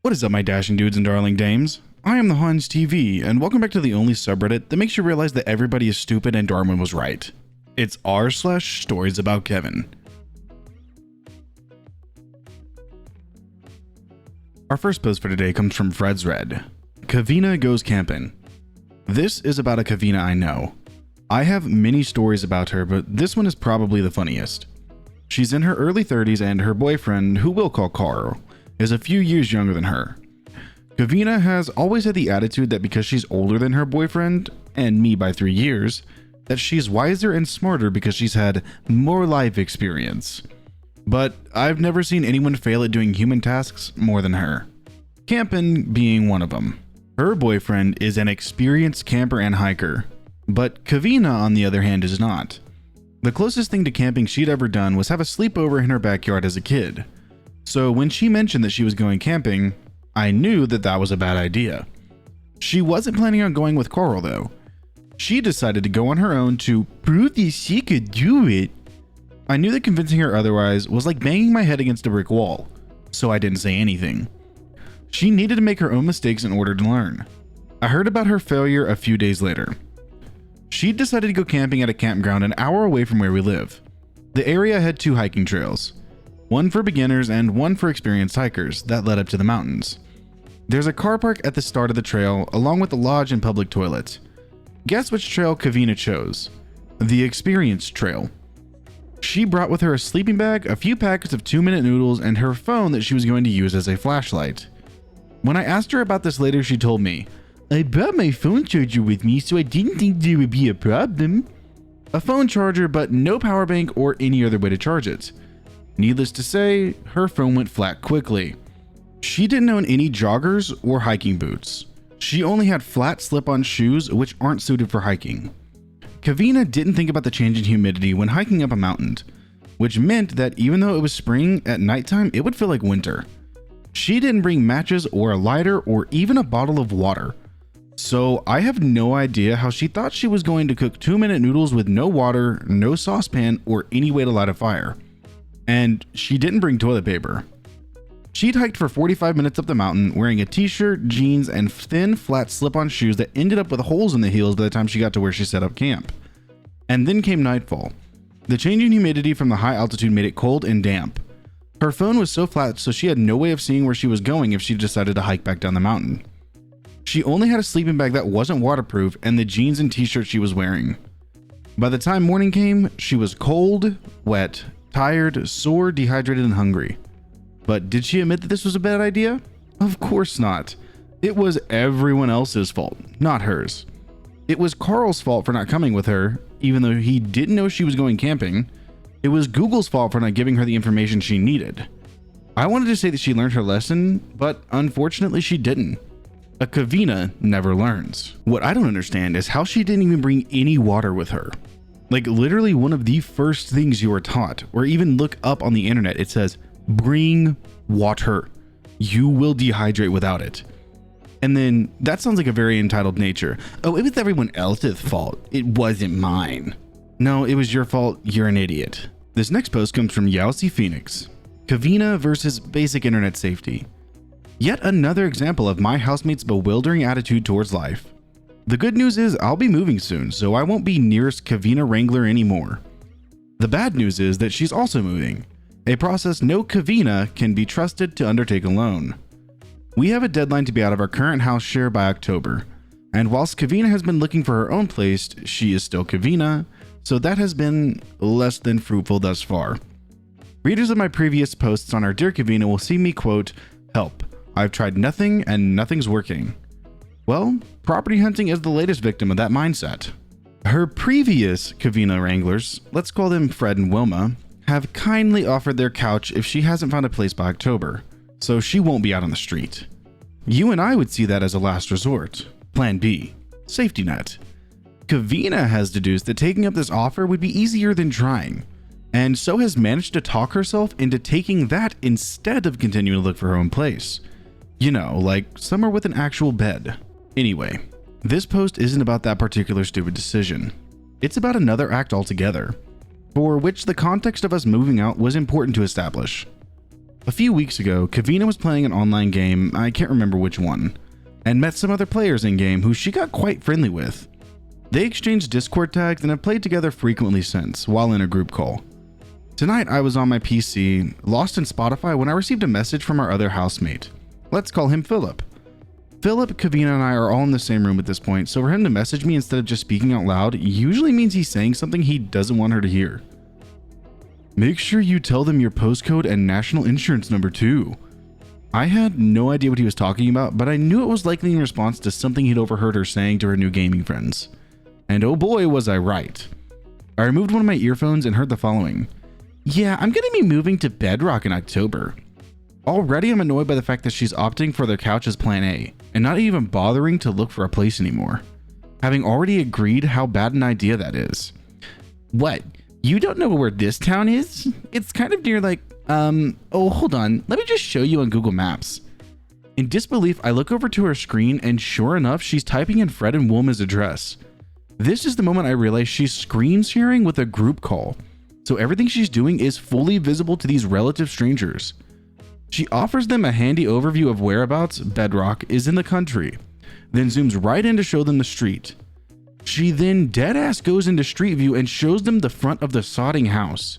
What is up, my dashing dudes and darling dames? I am the Hans TV, and welcome back to the only subreddit that makes you realize that everybody is stupid and Darwin was right. It's r/StoriesAboutKevin. Our first post for today comes from Fred's Red. Kavina goes camping. This is about a Kavina I know. I have many stories about her, but this one is probably the funniest. She's in her early 30s and her boyfriend, who we'll call Carl, is a few years younger than her. Kavina has always had the attitude that because she's older than her boyfriend, and me by 3 years, that she's wiser and smarter because she's had more life experience. But I've never seen anyone fail at doing human tasks more than her. Camping being one of them. Her boyfriend is an experienced camper and hiker, but Kavina, on the other hand, is not. The closest thing to camping she'd ever done was have a sleepover in her backyard as a kid. So when she mentioned that she was going camping, I knew that that was a bad idea. She wasn't planning on going with Carl though. She decided to go on her own to prove that she could do it. I knew that convincing her otherwise was like banging my head against a brick wall, so I didn't say anything. She needed to make her own mistakes in order to learn. I heard about her failure a few days later. She decided to go camping at a campground an hour away from where we live. The area had 2 hiking trails. One for beginners and one for experienced hikers that led up to the mountains. There's a car park at the start of the trail along with a lodge and public toilet. Guess which trail Kavina chose? The experienced trail. She brought with her a sleeping bag, a few packets of 2-minute noodles, and her phone that she was going to use as a flashlight. When I asked her about this later, she told me, "I brought my phone charger with me, so I didn't think there would be a problem." A phone charger, but no power bank or any other way to charge it. Needless to say, her phone went flat quickly. She didn't own any joggers or hiking boots. She only had flat slip-on shoes, which aren't suited for hiking. Kavina didn't think about the change in humidity when hiking up a mountain, which meant that even though it was spring, at nighttime it would feel like winter. She didn't bring matches or a lighter or even a bottle of water. So I have no idea how she thought she was going to cook 2-minute noodles with no water, no saucepan, or any way to light a fire. And she didn't bring toilet paper. She'd hiked for 45 minutes up the mountain wearing a t-shirt, jeans, and thin, flat slip-on shoes that ended up with holes in the heels by the time she got to where she set up camp. And then came nightfall. The change in humidity from the high altitude made it cold and damp. Her phone was so flat, so she had no way of seeing where she was going if she decided to hike back down the mountain. She only had a sleeping bag that wasn't waterproof and the jeans and t-shirt she was wearing. By the time morning came, she was cold, wet, tired, sore, dehydrated, and hungry. But did she admit that this was a bad idea? Of course not. It was everyone else's fault, not hers. It was Carl's fault for not coming with her, even though he didn't know she was going camping. It was Google's fault for not giving her the information she needed. I wanted to say that she learned her lesson, but unfortunately she didn't. A Kavina never learns. What I don't understand is how she didn't even bring any water with her. Like literally one of the first things you are taught, or even look up on the internet, it says, bring water. You will dehydrate without it. And then that sounds like a very entitled nature. Oh, it was everyone else's fault. It wasn't mine. No, it was your fault. You're an idiot. This next post comes from Yowsy Phoenix. Kavina versus basic internet safety. Yet another example of my housemate's bewildering attitude towards life. The good news is I'll be moving soon, so I won't be nearest Kavina Wrangler anymore. The bad news is that she's also moving, a process no Kavina can be trusted to undertake alone. We have a deadline to be out of our current house share by October, and whilst Kavina has been looking for her own place, she is still Kavina, so that has been less than fruitful thus far. Readers of my previous posts on our Dear Kavina will see me quote, "Help, I've tried nothing and nothing's working." Well, property hunting is the latest victim of that mindset. Her previous Kavina Wranglers, let's call them Fred and Wilma, have kindly offered their couch if she hasn't found a place by October, so she won't be out on the street. You and I would see that as a last resort. Plan B, safety net. Kavina has deduced that taking up this offer would be easier than trying, and so has managed to talk herself into taking that instead of continuing to look for her own place. You know, like somewhere with an actual bed. Anyway, this post isn't about that particular stupid decision. It's about another act altogether, for which the context of us moving out was important to establish. A few weeks ago, Kavina was playing an online game, I can't remember which one, and met some other players in game who she got quite friendly with. They exchanged Discord tags and have played together frequently since, while in a group call. Tonight I was on my PC, lost in Spotify, when I received a message from our other housemate. Let's call him Philip. Philip, Kavina, and I are all in the same room at this point, so for him to message me instead of just speaking out loud usually means he's saying something he doesn't want her to hear. Make sure you tell them your postcode and national insurance number too. I had no idea what he was talking about, but I knew it was likely in response to something he'd overheard her saying to her new gaming friends. And oh boy, was I right. I removed one of my earphones and heard the following. Yeah, I'm gonna be moving to Bedrock in October. Already I'm annoyed by the fact that she's opting for their couch as plan A, and not even bothering to look for a place anymore. Having already agreed how bad an idea that is. What? You don't know where this town is? It's kind of near oh, hold on. Let me just show you on Google Maps. In disbelief, I look over to her screen and sure enough, she's typing in Fred and Wilma's address. This is the moment I realize she's screen sharing with a group call. So everything she's doing is fully visible to these relative strangers. She offers them a handy overview of whereabouts Bedrock is in the country, then zooms right in to show them the street. She then deadass goes into Street View and shows them the front of the sodding house.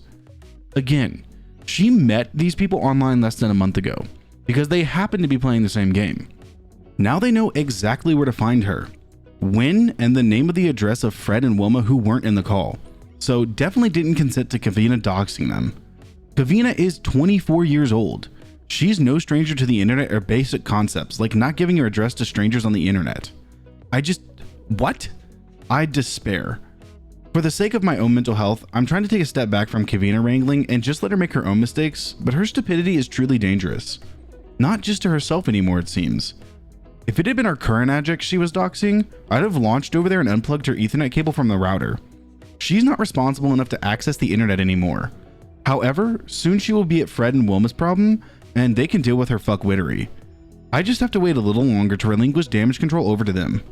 Again, she met these people online less than a month ago because they happened to be playing the same game. Now they know exactly where to find her, when, and the name of the address of Fred and Wilma who weren't in the call. So definitely didn't consent to Kavina doxing them. Kavina is 24 years old. She's no stranger to the internet or basic concepts like not giving her address to strangers on the internet. What? I despair. For the sake of my own mental health, I'm trying to take a step back from Kavina wrangling and just let her make her own mistakes, but her stupidity is truly dangerous. Not just to herself anymore, it seems. If it had been our current adject she was doxing, I'd have launched over there and unplugged her Ethernet cable from the router. She's not responsible enough to access the internet anymore. However, soon she will be at Fred and Wilma's problem, and they can deal with her fuckwittery. I just have to wait a little longer to relinquish damage control over to them.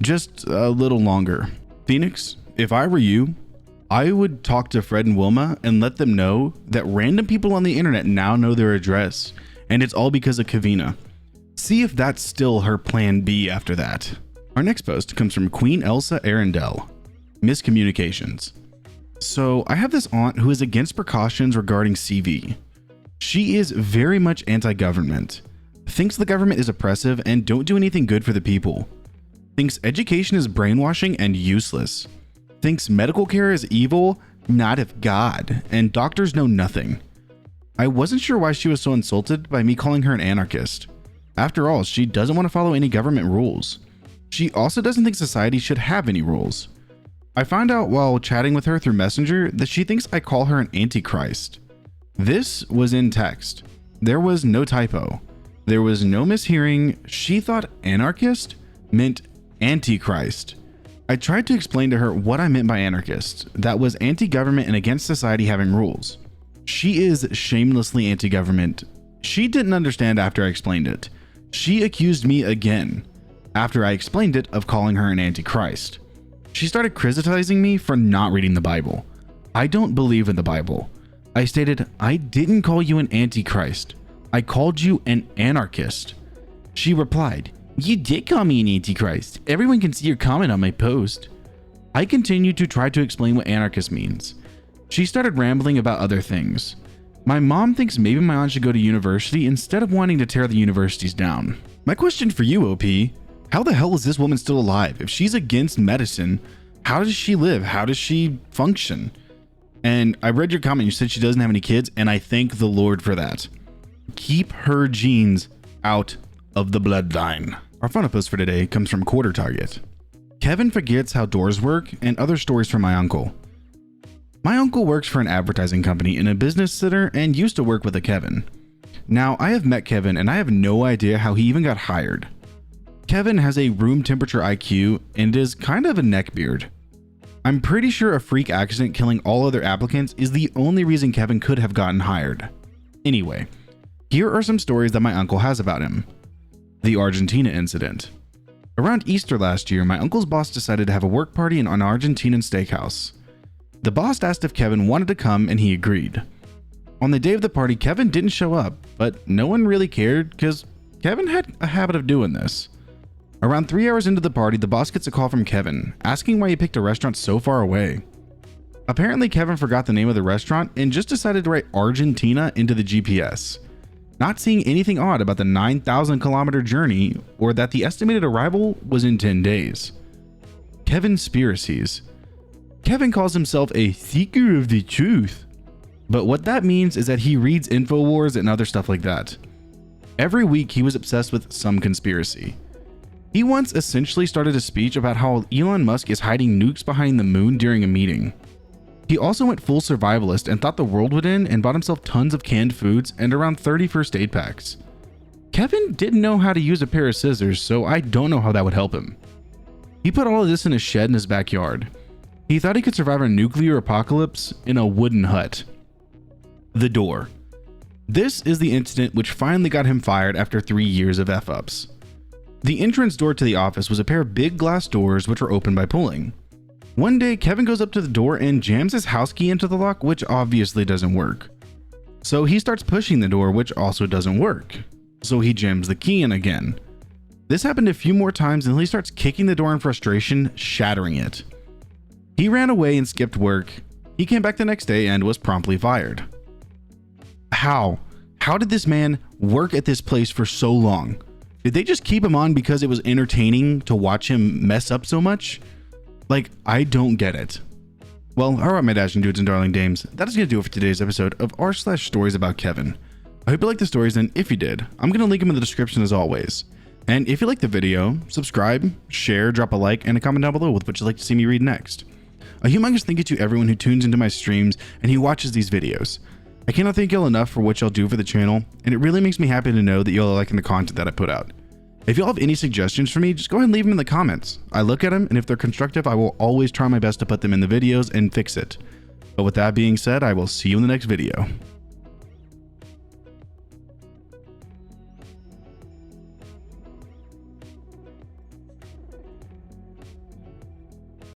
Just a little longer. Phoenix, if I were you, I would talk to Fred and Wilma and let them know that random people on the internet now know their address, and it's all because of Kavina. See if that's still her plan B after that. Our next post comes from Queen Elsa Arundel. Miscommunications. So I have this aunt who is against precautions regarding CV. She is very much anti-government, thinks the government is oppressive and don't do anything good for the people, thinks education is brainwashing and useless, thinks medical care is evil, not of God, and doctors know nothing. I wasn't sure why she was so insulted by me calling her an anarchist. After all, she doesn't want to follow any government rules. She also doesn't think society should have any rules. I found out while chatting with her through Messenger that she thinks I call her an antichrist. This was in text. There was no typo. There was no mishearing. She thought anarchist meant antichrist. I tried to explain to her what I meant by anarchist. That was anti-government and against society having rules. She is shamelessly anti-government. She didn't understand after I explained it. She accused me again, after I explained it, of calling her an antichrist. She started criticizing me for not reading the Bible. I don't believe in the Bible. I stated, I didn't call you an antichrist. I called you an anarchist. She replied, you did call me an antichrist. Everyone can see your comment on my post. I continued to try to explain what anarchist means. She started rambling about other things. My mom thinks maybe my aunt should go to university instead of wanting to tear the universities down. My question for you, OP, how the hell is this woman still alive? If she's against medicine, how does she live? How does she function? And I read your comment. You said she doesn't have any kids, and I thank the Lord for that. Keep her genes out of the bloodline. Our final post for today comes from Quarter Target. Kevin forgets how doors work and other stories from my uncle. My uncle works for an advertising company in a business center and used to work with a Kevin. Now, I have met Kevin and I have no idea how he even got hired. Kevin has a room temperature IQ and is kind of a neckbeard. I'm pretty sure a freak accident killing all other applicants is the only reason Kevin could have gotten hired. Anyway, here are some stories that my uncle has about him. The Argentina incident. Around Easter last year, my uncle's boss decided to have a work party in an Argentinian steakhouse. The boss asked if Kevin wanted to come and he agreed. On the day of the party, Kevin didn't show up, but no one really cared because Kevin had a habit of doing this. Around 3 hours into the party, the boss gets a call from Kevin, asking why he picked a restaurant so far away. Apparently, Kevin forgot the name of the restaurant and just decided to write Argentina into the GPS, not seeing anything odd about the 9,000-kilometer journey or that the estimated arrival was in 10 days. Kevinspiracies. Kevin calls himself a seeker of the truth, but what that means is that he reads InfoWars and other stuff like that. Every week, he was obsessed with some conspiracy. He once essentially started a speech about how Elon Musk is hiding nukes behind the moon during a meeting. He also went full survivalist and thought the world would end and bought himself tons of canned foods and around 30 first aid packs. Kevin didn't know how to use a pair of scissors, so I don't know how that would help him. He put all of this in a shed in his backyard. He thought he could survive a nuclear apocalypse in a wooden hut. The door. This is the incident which finally got him fired after 3 years of F-ups. The entrance door to the office was a pair of big glass doors which were open by pulling. One day, Kevin goes up to the door and jams his house key into the lock, which obviously doesn't work. So he starts pushing the door, which also doesn't work. So he jams the key in again. This happened a few more times until he starts kicking the door in frustration, shattering it. He ran away and skipped work. He came back the next day and was promptly fired. How? How did this man work at this place for so long? Did they just keep him on because it was entertaining to watch him mess up so much? Like, I don't get it. Well, alright my dashing dudes and darling dames, that is going to do it for today's episode of r/stories about Kevin. I hope you liked the stories, and if you did, I'm going to link them in the description as always. And if you liked the video, subscribe, share, drop a like, and a comment down below with what you'd like to see me read next. A humongous thank you to everyone who tunes into my streams and who watches these videos. I cannot thank y'all enough for what y'all do for the channel, and it really makes me happy to know that y'all are liking the content that I put out. If y'all have any suggestions for me, just go ahead and leave them in the comments. I look at them, and if they're constructive, I will always try my best to put them in the videos and fix it. But with that being said, I will see you in the next video.